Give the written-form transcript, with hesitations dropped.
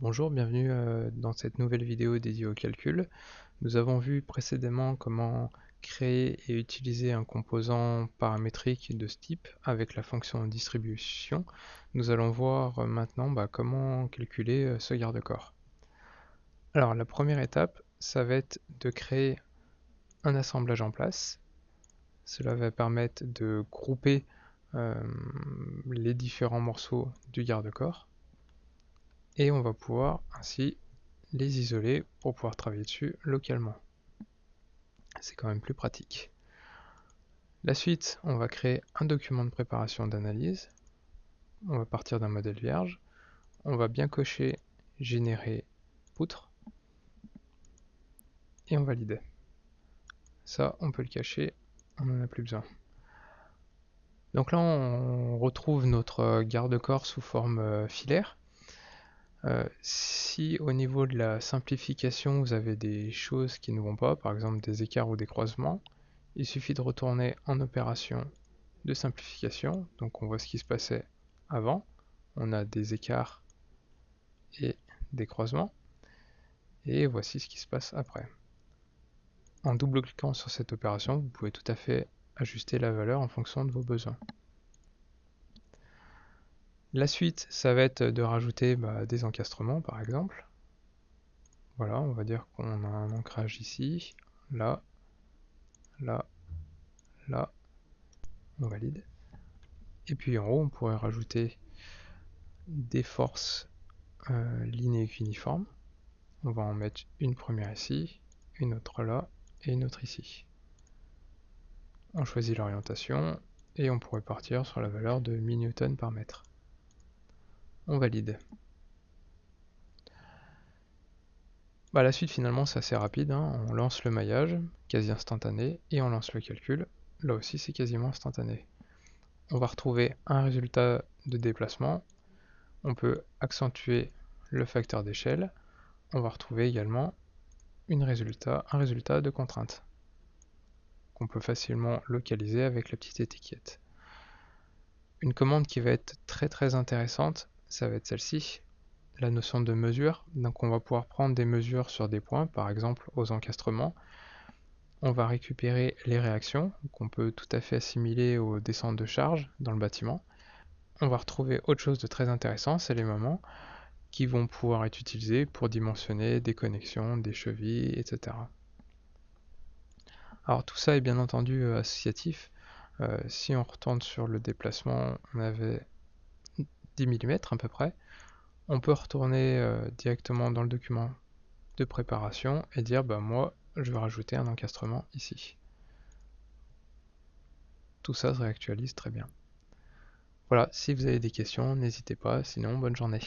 Bonjour, bienvenue dans cette nouvelle vidéo dédiée au calcul. Nous avons vu précédemment comment créer et utiliser un composant paramétrique de ce type avec la fonction distribution. Nous allons voir maintenant comment calculer ce garde-corps. Alors la première étape, ça va être de créer un assemblage en place. Cela va permettre de grouper les différents morceaux du garde-corps. Et on va pouvoir ainsi les isoler pour pouvoir travailler dessus localement. C'est quand même plus pratique. La suite, on va créer un document de préparation d'analyse. On va partir d'un modèle vierge. On va bien cocher générer poutre et on valide. Ça, on peut le cacher, on n'en a plus besoin. Donc là, on retrouve notre garde-corps sous forme filaire. Si au niveau de la simplification, vous avez des choses qui ne vont pas, par exemple des écarts ou des croisements, il suffit de retourner en opération de simplification. Donc on voit ce qui se passait avant. On a des écarts et des croisements. Et voici ce qui se passe après. En double-cliquant sur cette opération, vous pouvez tout à fait ajuster la valeur en fonction de vos besoins. La suite, ça va être de rajouter des encastrements par exemple. Voilà, on va dire qu'on a un ancrage ici, là, là, là, on valide. Et puis en haut, on pourrait rajouter des forces linéaires uniformes. On va en mettre une première ici, une autre là et une autre ici. On choisit l'orientation et on pourrait partir sur la valeur de 1000 N par mètre. On valide. La suite finalement c'est assez rapide, hein. On lance le maillage, quasi instantané, et on lance le calcul. Là aussi c'est quasiment instantané. On va retrouver un résultat de déplacement. On peut accentuer le facteur d'échelle. On va retrouver également un résultat de contrainte qu'on peut facilement localiser avec la petite étiquette. Une commande qui va être très intéressante, ça va être celle-ci, la notion de mesure. Donc on va pouvoir prendre des mesures sur des points, par exemple aux encastrements. On va récupérer les réactions, qu'on peut tout à fait assimiler aux descentes de charge dans le bâtiment. On va retrouver autre chose de très intéressant, c'est les moments qui vont pouvoir être utilisés pour dimensionner des connexions, des chevilles, etc. Alors tout ça est bien entendu associatif. Si on retourne sur le déplacement, on avait 10 mm à peu près. On peut retourner directement dans le document de préparation et dire moi je vais rajouter un encastrement ici. Tout ça se réactualise très bien. Voilà, si vous avez des questions, n'hésitez pas, sinon bonne journée.